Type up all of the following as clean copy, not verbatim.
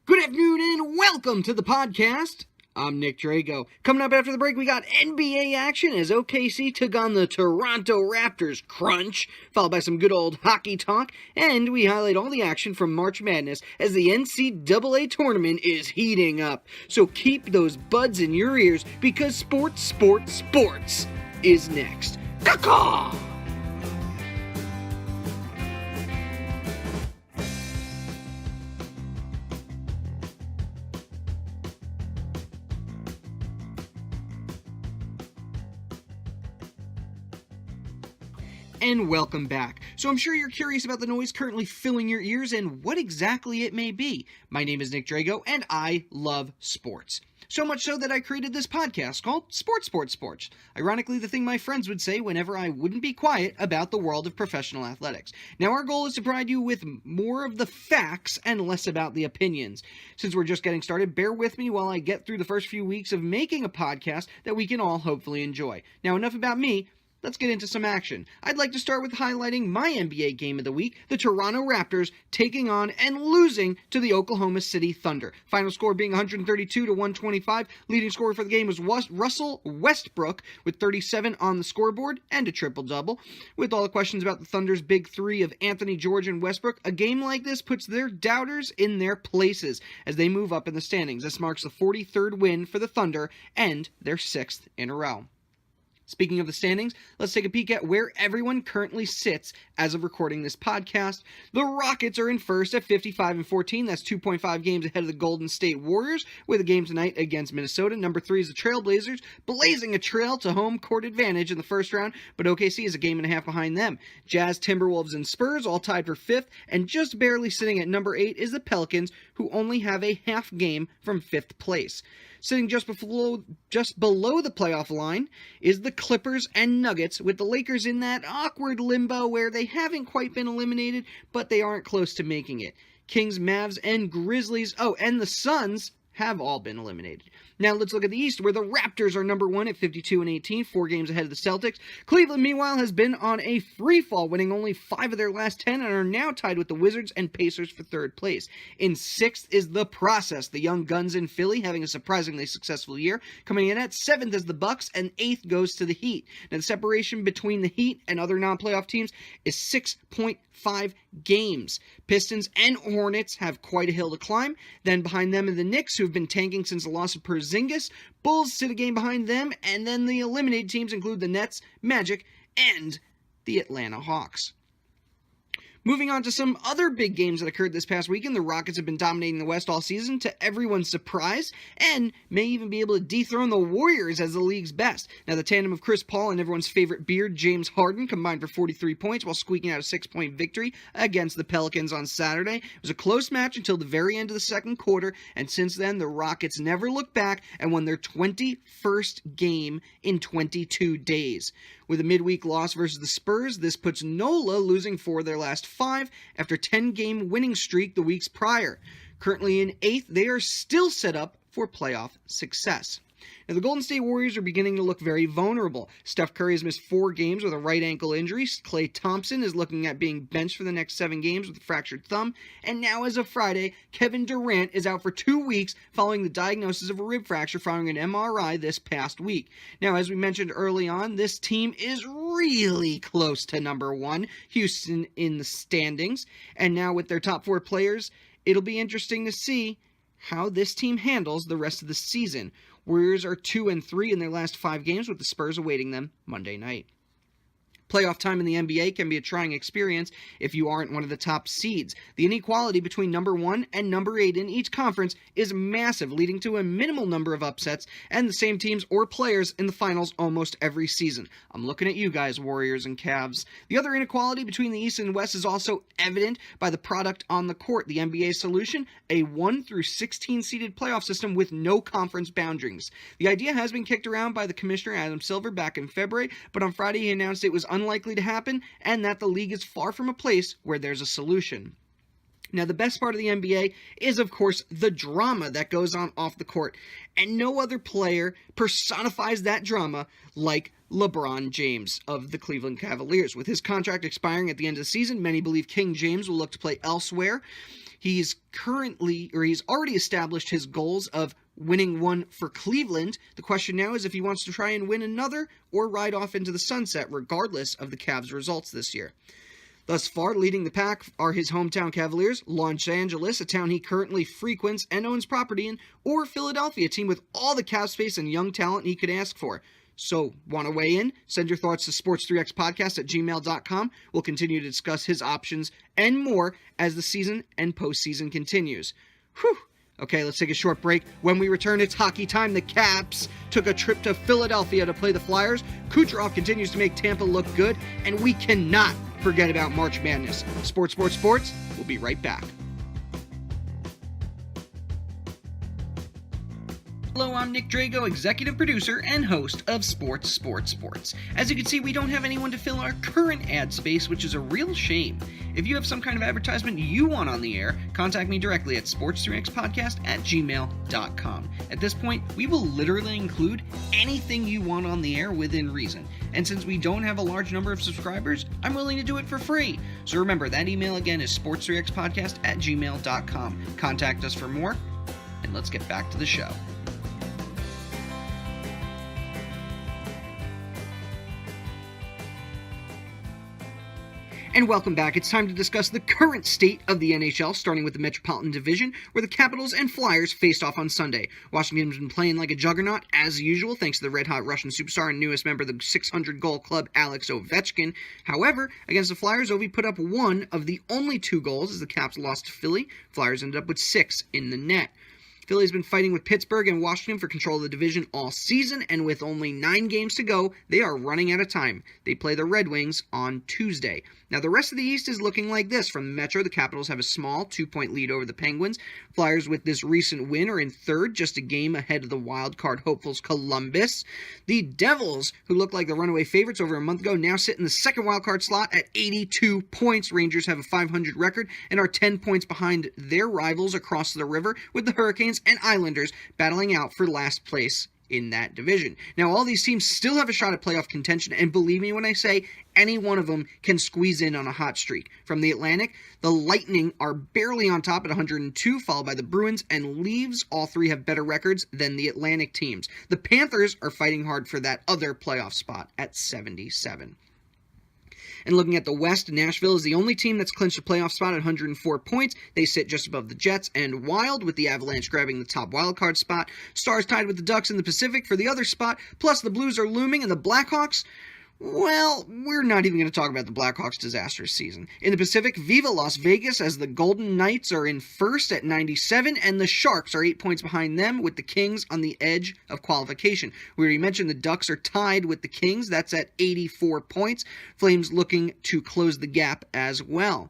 Good afternoon and welcome to the podcast. I'm Nick Drago. Coming up after the break, we got NBA action as OKC took on the Toronto Raptors crunch, followed by some good old hockey talk, and we highlight all the action from March Madness as the NCAA tournament is heating up. So keep those buds in your ears because sports is next. Caw-caw! And welcome back. So I'm sure you're curious about the noise currently filling your ears and what exactly it may be. My name is Nick Drago, and I love sports. So much so that I created this podcast called Sports. Ironically, the thing my friends would say whenever I wouldn't be quiet about the world of professional athletics. Now, our goal is to provide you with more of the facts and less about the opinions. Since we're just getting started, bear with me while I get through the first few weeks of making a podcast that we can all hopefully enjoy. Now, enough about me. Let's get into some action. I'd like to start with highlighting my NBA game of the week, the Toronto Raptors taking on and losing to the Oklahoma City Thunder. Final score being 132-125. Leading scorer for the game was Russell Westbrook with 37 on the scoreboard and a triple-double. With all the questions about the Thunder's big three of Anthony, George, and Westbrook, a game like this puts their doubters in their places as they move up in the standings. This marks the 43rd win for the Thunder and their 6th in a row. Speaking of the standings, let's take a peek at where everyone currently sits as of recording this podcast. The Rockets are in first at 55-14. That's 2.5 games ahead of the Golden State Warriors with a game tonight against Minnesota. Number 3 is the Trailblazers, blazing a trail to home court advantage in the first round, but OKC is a game and a half behind them. Jazz, Timberwolves, and Spurs all tied for 5th, and just barely sitting at number 8 is the Pelicans, who only have a half game from 5th place. Sitting just below the playoff line is the Clippers and Nuggets, with the Lakers in that awkward limbo where they haven't quite been eliminated, but they aren't close to making it. Kings, Mavs, and Grizzlies, and the Suns have all been eliminated. Now let's look at the East, where the Raptors are number 1 at 52-18, 4 games ahead of the Celtics. Cleveland, meanwhile, has been on a free fall, winning only 5 of their last 10, and are now tied with the Wizards and Pacers for 3rd place. In 6th is the Process, the young guns in Philly, having a surprisingly successful year, coming in at 7th as the Bucks, and 8th goes to the Heat. Now the separation between the Heat and other non-playoff teams is 6.5 games. Pistons and Hornets have quite a hill to climb. Then behind them are the Knicks, who have been tanking since the loss of Porzingis. Bulls sit a game behind them, and then the eliminated teams include the Nets, Magic, and the Atlanta Hawks. Moving on to some other big games that occurred this past weekend, the Rockets have been dominating the West all season to everyone's surprise, and may even be able to dethrone the Warriors as the league's best. Now, the tandem of Chris Paul and everyone's favorite beard, James Harden, combined for 43 points while squeaking out a 6-point victory against the Pelicans on Saturday. It was a close match until the very end of the second quarter, and since then, the Rockets never looked back and won their 21st game in 22 days. With a midweek loss versus the Spurs, this puts NOLA losing 4 of their last 5 after 10-game winning streak the weeks prior. Currently in 8th, they are still set up for playoff success. Now, the Golden State Warriors are beginning to look very vulnerable. Steph Curry has missed 4 games with a right ankle injury. Klay Thompson is looking at being benched for the next 7 games with a fractured thumb. And now, as of Friday, Kevin Durant is out for 2 weeks following the diagnosis of a rib fracture following an MRI this past week. Now, as we mentioned early on, this team is really close to number 1, Houston, in the standings. And now with their top 4 players, it'll be interesting to see how this team handles the rest of the season. Warriors are 2-3 in their last 5 games, with the Spurs awaiting them Monday night. Playoff time in the NBA can be a trying experience if you aren't one of the top seeds. The inequality between number 1 and number 8 in each conference is massive, leading to a minimal number of upsets and the same teams or players in the finals almost every season. I'm looking at you guys, Warriors and Cavs. The other inequality between the East and West is also evident by the product on the court. The NBA solution, a 1 through 16 seeded playoff system with no conference boundaries. The idea has been kicked around by the commissioner Adam Silver back in February, but on Friday he announced it was unlikely to happen and that the league is far from a place where there's a solution. Now, the best part of the NBA is, of course, the drama that goes on off the court, and no other player personifies that drama like LeBron James of the Cleveland Cavaliers. With his contract expiring at the end of the season, many believe King James will look to play elsewhere. He's already established his goals of winning one for Cleveland. The question now is if he wants to try and win another or ride off into the sunset, regardless of the Cavs' results this year. Thus far, leading the pack are his hometown Cavaliers, Los Angeles, a town he currently frequents and owns property in, or Philadelphia, a team with all the cap space and young talent he could ask for. So, want to weigh in? Send your thoughts to sports3xpodcast@gmail.com. We'll continue to discuss his options and more as the season and postseason continues. Whew. Okay, let's take a short break. When we return, it's hockey time. The Caps took a trip to Philadelphia to play the Flyers. Kucherov continues to make Tampa look good, and we cannot forget about March Madness. Sports. We'll be right back. Hello, I'm Nick Drago, executive producer and host of Sports. As you can see, we don't have anyone to fill our current ad space, which is a real shame. If you have some kind of advertisement you want on the air, contact me directly at sports3xpodcast@gmail.com. At this point, we will literally include anything you want on the air within reason. And since we don't have a large number of subscribers, I'm willing to do it for free. So remember, that email again is sports3xpodcast@gmail.com. Contact us for more, and let's get back to the show. And welcome back. It's time to discuss the current state of the NHL, starting with the Metropolitan Division, where the Capitals and Flyers faced off on Sunday. Washington's been playing like a juggernaut, as usual, thanks to the red-hot Russian superstar and newest member of the 600-goal club, Alex Ovechkin. However, against the Flyers, Ovi put up one of the only 2 goals as the Caps lost to Philly. Flyers ended up with 6 in the net. Philly's been fighting with Pittsburgh and Washington for control of the division all season, and with only 9 games to go, they are running out of time. They play the Red Wings on Tuesday. Now, the rest of the East is looking like this. From the Metro, the Capitals have a small 2-point lead over the Penguins. Flyers, with this recent win, are in third, just a game ahead of the wild-card hopefuls Columbus. The Devils, who looked like the runaway favorites over a month ago, now sit in the second wild-card slot at 82 points. Rangers have a .500 record and are 10 points behind their rivals across the river, with the Hurricanes and Islanders battling out for last place in that division. Now, all these teams still have a shot at playoff contention, and believe me when I say any one of them can squeeze in on a hot streak. From the Atlantic, the Lightning are barely on top at 102, followed by the Bruins and Leafs. All 3 have better records than the Atlantic teams. The Panthers are fighting hard for that other playoff spot at 77. And looking at the West, Nashville is the only team that's clinched a playoff spot at 104 points. They sit just above the Jets and Wild, with the Avalanche grabbing the top wildcard spot. Stars tied with the Ducks in the Pacific for the other spot. Plus, the Blues are looming, and the Blackhawks, well, we're not even going to talk about the Blackhawks' disastrous season. In the Pacific, viva Las Vegas, as the Golden Knights are in first at 97, and the Sharks are 8 points behind them, with the Kings on the edge of qualification. We already mentioned the Ducks are tied with the Kings. That's at 84 points. Flames looking to close the gap as well.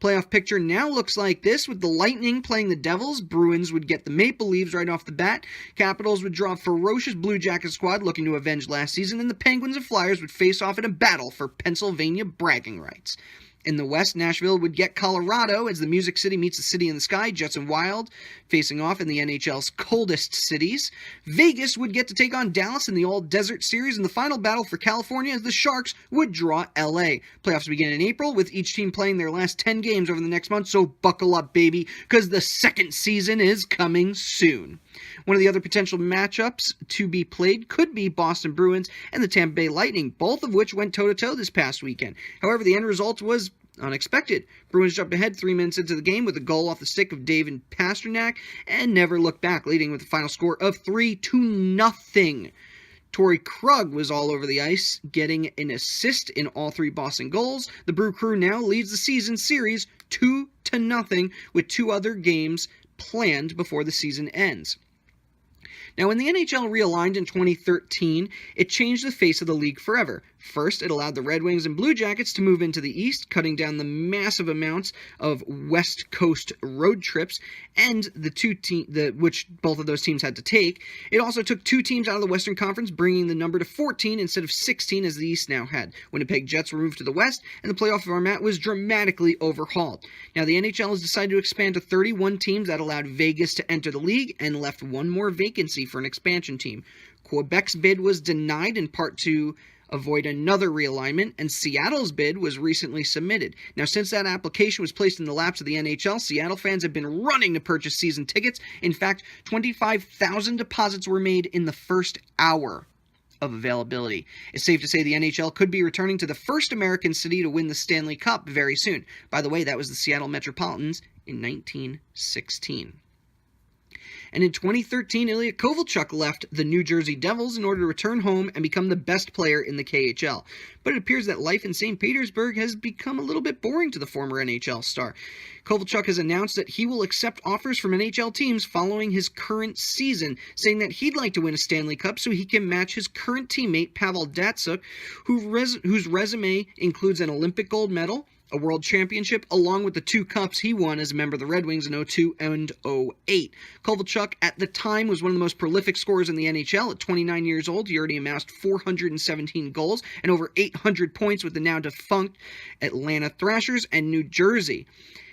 Playoff picture now looks like this, with the Lightning playing the Devils. Bruins would get the Maple Leafs right off the bat. Capitals would draw a ferocious Blue Jacket squad looking to avenge last season, and the Penguins and Flyers would face off in a battle for Pennsylvania bragging rights. In the West, Nashville would get Colorado as the Music City meets the City in the Sky. Jets and Wild facing off in the NHL's coldest cities. Vegas would get to take on Dallas in the All-Desert Series, and the final battle for California as the Sharks would draw LA. Playoffs begin in April, with each team playing their last 10 games over the next month, so buckle up, baby, because the second season is coming soon. One of the other potential matchups to be played could be Boston Bruins and the Tampa Bay Lightning, both of which went toe-to-toe this past weekend. However, the end result was unexpected. Bruins jumped ahead 3 minutes into the game with a goal off the stick of David Pastrnak and never looked back, leading with a final score of 3-0. Torrey Krug was all over the ice, getting an assist in all 3 Boston goals. The Brew Crew now leads the season series 2-0, with 2 other games planned before the season ends. Now, when the NHL realigned in 2013, it changed the face of the league forever. First, it allowed the Red Wings and Blue Jackets to move into the East, cutting down the massive amounts of West Coast road trips, and which both of those teams had to take. It also took 2 teams out of the Western Conference, bringing the number to 14 instead of 16 as the East now had. Winnipeg Jets were moved to the West, and the playoff format was dramatically overhauled. Now, the NHL has decided to expand to 31 teams. That allowed Vegas to enter the league and left one more vacancy for an expansion team. Quebec's bid was denied, in part to avoid another realignment, and Seattle's bid was recently submitted. Now, since that application was placed in the laps of the NHL, Seattle fans have been running to purchase season tickets. In fact, 25,000 deposits were made in the first hour of availability. It's safe to say the NHL could be returning to the first American city to win the Stanley Cup very soon. By the way, that was the Seattle Metropolitans in 1916. And in 2013, Ilya Kovalchuk left the New Jersey Devils in order to return home and become the best player in the KHL. But it appears that life in St. Petersburg has become a little bit boring to the former NHL star. Kovalchuk has announced that he will accept offers from NHL teams following his current season, saying that he'd like to win a Stanley Cup so he can match his current teammate Pavel Datsyuk, whose resume includes an Olympic gold medal, a world championship, along with the 2 cups he won as a member of the Red Wings in 2002 and 2008. Kovalchuk, at the time, was one of the most prolific scorers in the NHL. At 29 years old, he already amassed 417 goals and over 800 points with the now defunct Atlanta Thrashers and New Jersey.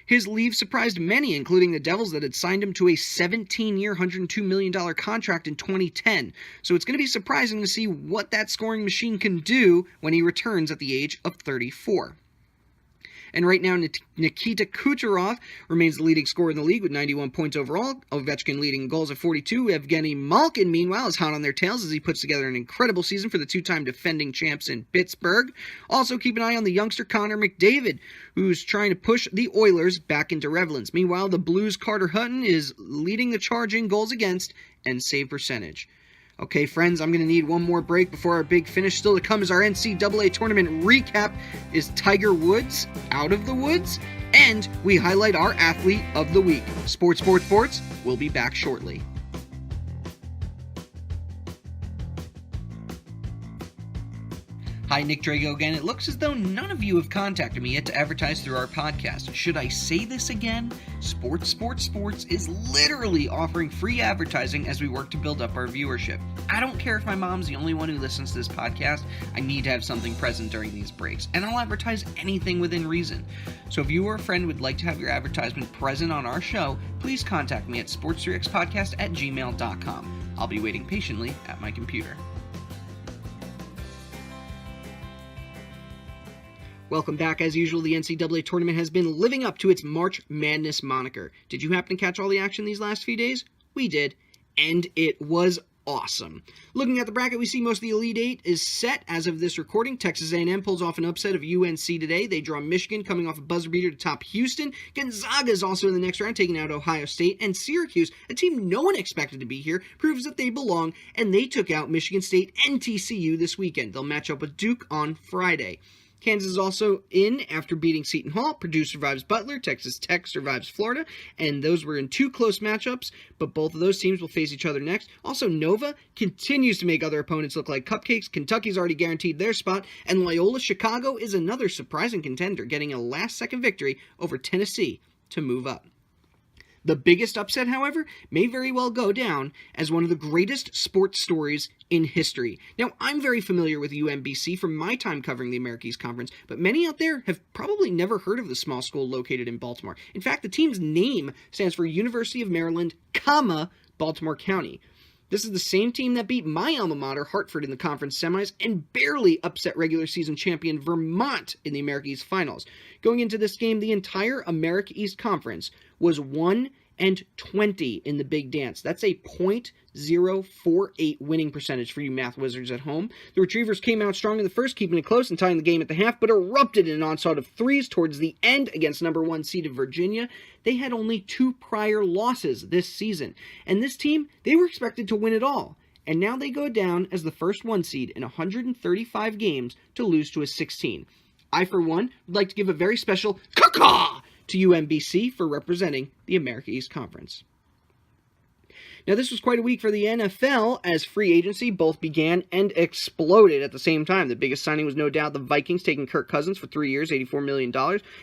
His leave surprised many, including the Devils that had signed him to a 17-year, $102 million contract in 2010. So it's going to be surprising to see what that scoring machine can do when he returns at the age of 34. And right now, Nikita Kucherov remains the leading scorer in the league with 91 points overall. Ovechkin leading goals at 42. Evgeny Malkin, meanwhile, is hot on their tails as he puts together an incredible season for the 2-time defending champs in Pittsburgh. Also, keep an eye on the youngster Connor McDavid, who's trying to push the Oilers back into relevance. Meanwhile, the Blues' Carter Hutton is leading the charge in goals against and save percentage. Okay, friends, I'm going to need one more break before our big finish. Still to come is our NCAA tournament recap. Is Tiger Woods out of the woods? And we highlight our athlete of the week. Sports. We'll be back shortly. Hi, Nick Drago again. It looks as though none of you have contacted me yet to advertise through our podcast. Should I say this again? Sports is literally offering free advertising as we work to build up our viewership. I don't care if my mom's the only one who listens to this podcast. I need to have something present during these breaks, and I'll advertise anything within reason. So if you or a friend would like to have your advertisement present on our show, please contact me at sports3xpodcast@gmail.com. I'll be waiting patiently at my computer. Welcome back. As usual, the NCAA tournament has been living up to its March Madness moniker. Did you happen to catch all the action these last few days? We did, and it was awesome. Looking at the bracket, we see most of the Elite Eight is set as of this recording. Texas A&M pulls off an upset of UNC today. They draw Michigan, coming off a buzzer beater to top Houston. Gonzaga is also in the next round, taking out Ohio State. And Syracuse, a team no one expected to be here, proves that they belong, and they took out Michigan State and TCU this weekend. They'll match up with Duke on Friday. Kansas is also in after beating Seton Hall. Purdue survives Butler. Texas Tech survives Florida. And those were in 2 close matchups, but both of those teams will face each other next. Also, Nova continues to make other opponents look like cupcakes. Kentucky's already guaranteed their spot. And Loyola Chicago is another surprising contender, getting a last-second victory over Tennessee to move up. The biggest upset, however, may very well go down as one of the greatest sports stories in history. Now, I'm very familiar with UMBC from my time covering the Americas Conference, but many out there have probably never heard of the small school located in Baltimore. In fact, the team's name stands for University of Maryland, Baltimore County. This is the same team that beat my alma mater, Hartford, in the conference semis and barely upset regular season champion Vermont in the America East Finals. Going into this game, the entire America East Conference was 1-20 in the Big Dance. That's a .048 winning percentage for you math wizards at home. The Retrievers came out strong in the first, keeping it close and tying the game at the half, but erupted in an onslaught of threes towards the end against number 1 seeded Virginia. They had only 2 prior losses this season, and this team, they were expected to win it all. And now they go down as the first 1 seed in 135 games to lose to a 16. I, for one, would like to give a very special caw to UMBC for representing the America East Conference. Now, this was quite a week for the NFL as free agency both began and exploded at the same time. The biggest signing was no doubt the Vikings taking Kirk Cousins for 3 years, $84 million.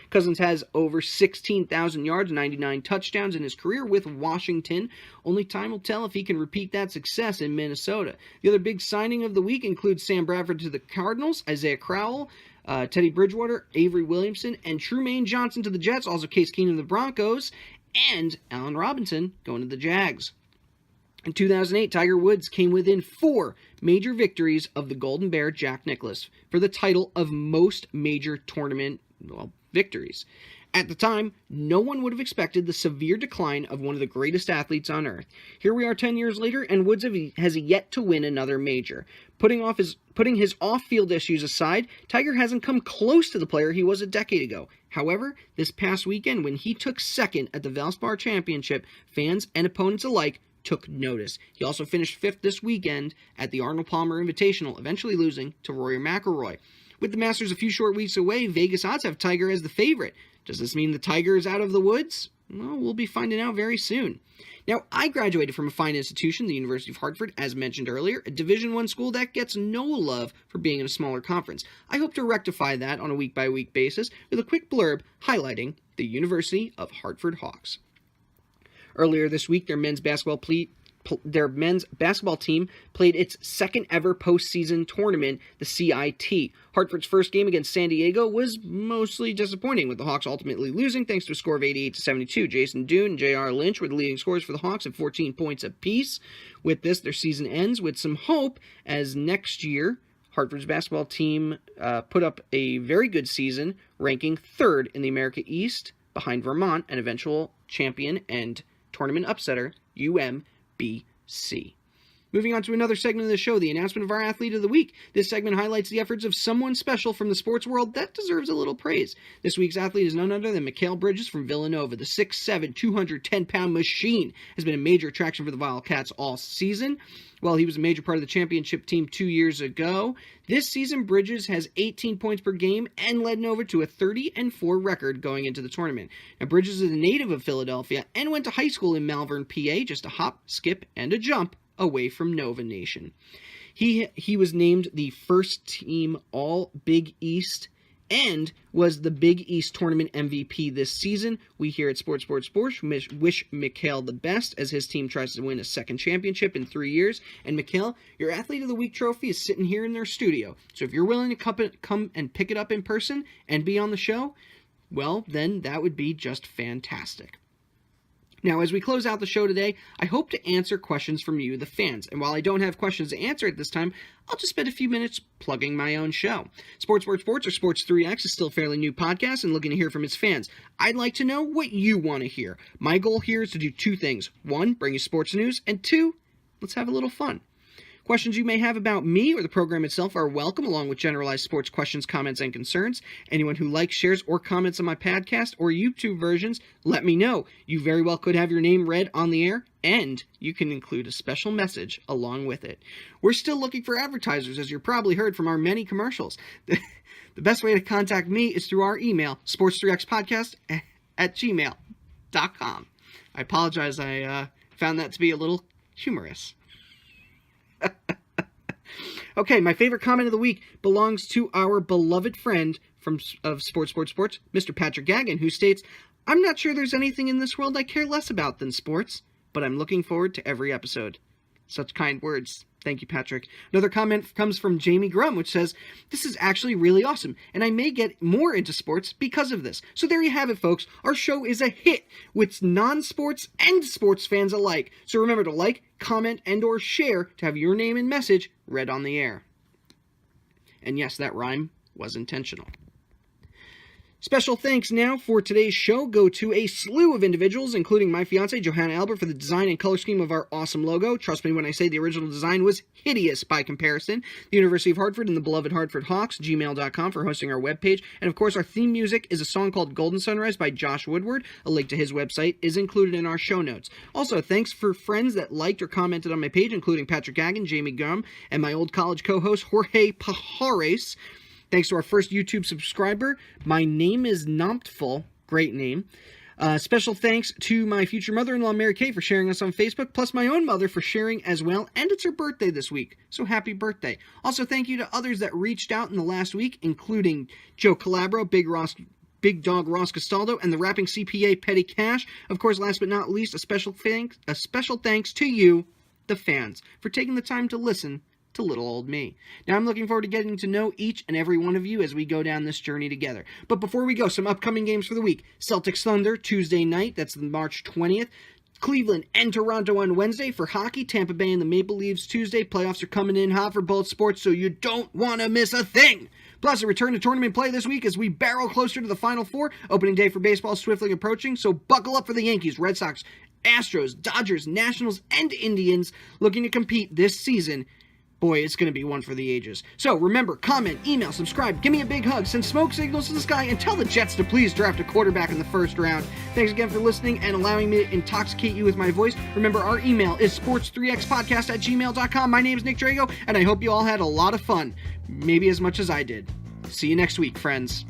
Cousins has over 16,000 yards, 99 touchdowns in his career with Washington. Only time will tell if he can repeat that success in Minnesota. The other big signing of the week includes Sam Bradford to the Cardinals, Isaiah Crowell, Teddy Bridgewater, Avery Williamson, and Trumaine Johnson to the Jets, also Case Keenum to the Broncos, and Allen Robinson going to the Jags. In 2008, Tiger Woods came within 4 major victories of the Golden Bear Jack Nicklaus for the title of most major tournament victories. At the time, no one would have expected the severe decline of one of the greatest athletes on earth. Here we are 10 years later, and Woods has yet to win another major. Putting his off-field issues aside, Tiger hasn't come close to the player he was a decade ago. However, this past weekend, when he took second at the Valspar Championship, fans and opponents alike took notice. He also finished 5th this weekend at the Arnold Palmer Invitational, eventually losing to Rory McIlroy. With the Masters a few short weeks away, Vegas odds have Tiger as the favorite. Does this mean the Tiger is out of the woods? Well, we'll be finding out very soon. Now, I graduated from a fine institution, the University of Hartford, as mentioned earlier, a Division I school that gets no love for being in a smaller conference. I hope to rectify that on a week-by-week basis with a quick blurb highlighting the University of Hartford Hawks. Earlier this week, their men's basketball team played its second ever postseason tournament, the CIT. Hartford's first game against San Diego was mostly disappointing, with the Hawks ultimately losing thanks to a score of 88-72. Jason Doon and J.R. Lynch were the leading scorers for the Hawks at 14 points apiece. With this, their season ends with some hope, as next year, Hartford's basketball team put up a very good season, ranking 3rd in the America East, behind Vermont, an eventual champion and tournament upsetter, UMBC. Moving on to another segment of the show, the announcement of our Athlete of the Week. This segment highlights the efforts of someone special from the sports world that deserves a little praise. This week's athlete is none other than Mikal Bridges from Villanova. The 6'7", 210-pound machine has been a major attraction for the Wildcats all season. While he was a major part of the championship team 2 years ago, this season Bridges has 18 points per game and led Nova to a 30-4 record going into the tournament. Now, Bridges is a native of Philadelphia and went to high school in Malvern, PA, just a hop, skip, and a jump away from Nova Nation. He was named the first team All-Big East and was the Big East Tournament MVP this season. We here at Sports wish Mikal the best as his team tries to win a second championship in 3 years. And Mikal, your Athlete of the Week trophy is sitting here in their studio. So if you're willing to come and pick it up in person and be on the show, well, then that would be just fantastic. Now, as we close out the show today, I hope to answer questions from you, the fans. And while I don't have questions to answer at this time, I'll just spend a few minutes plugging my own show. Sports, or Sports 3X is still a fairly new podcast and looking to hear from its fans. I'd like to know what you want to hear. My goal here is to do 2 things. 1, bring you sports news, and 2, let's have a little fun. Questions you may have about me or the program itself are welcome, along with generalized sports questions, comments, and concerns. Anyone who likes, shares, or comments on my podcast or YouTube versions, let me know. You very well could have your name read on the air, and you can include a special message along with it. We're still looking for advertisers, as you probably heard from our many commercials. The best way to contact me is through our email, sports3xpodcast@gmail.com. I apologize, I found that to be a little humorous. Okay, my favorite comment of the week belongs to our beloved friend of Sports, Mr. Patrick Gagin, who states, "I'm not sure there's anything in this world I care less about than sports, but I'm looking forward to every episode." Such kind words. Thank you, Patrick. Another comment comes from Jamie Grum, which says, "This is actually really awesome, and I may get more into sports because of this." So there you have it, folks. Our show is a hit with non-sports and sports fans alike. So remember to like, comment, and or share to have your name and message read on the air. And yes, that rhyme was intentional. Special thanks now for today's show go to a slew of individuals, including my fiancée, Johanna Albert, for the design and color scheme of our awesome logo. Trust me when I say the original design was hideous by comparison. The University of Hartford and the beloved Hartford Hawks, gmail.com, for hosting our webpage. And of course, our theme music is a song called Golden Sunrise by Josh Woodward. A link to his website is included in our show notes. Also, thanks for friends that liked or commented on my page, including Patrick Gagin, Jamie Gum, and my old college co-host, Jorge Pajares. Thanks to our first YouTube subscriber. My name is Nomptful. Great name. Special thanks to my future mother-in-law, Mary Kay, for sharing us on Facebook, plus my own mother for sharing as well. And it's her birthday this week, so happy birthday. Also, thank you to others that reached out in the last week, including Joe Calabro, Big Dog Ross Castaldo, and the rapping CPA Petty Cash. Of course, last but not least, a special thanks to you, the fans, for taking the time to listen to little old me. Now, I'm looking forward to getting to know each and every one of you as we go down this journey together. But before we go, some upcoming games for the week. Celtics Thunder, Tuesday night. That's March 20th. Cleveland and Toronto on Wednesday. For hockey, Tampa Bay and the Maple Leafs Tuesday. Playoffs are coming in hot for both sports, so you don't want to miss a thing. Plus, a return to tournament play this week as we barrel closer to the Final Four. Opening day for baseball swiftly approaching, so buckle up for the Yankees, Red Sox, Astros, Dodgers, Nationals, and Indians looking to compete this season. Boy, it's going to be one for the ages. So remember, comment, email, subscribe, give me a big hug, send smoke signals to the sky, and tell the Jets to please draft a quarterback in the first round. Thanks again for listening and allowing me to intoxicate you with my voice. Remember, our email is sports3xpodcast@gmail.com. My name is Nick Drago, and I hope you all had a lot of fun. Maybe as much as I did. See you next week, friends.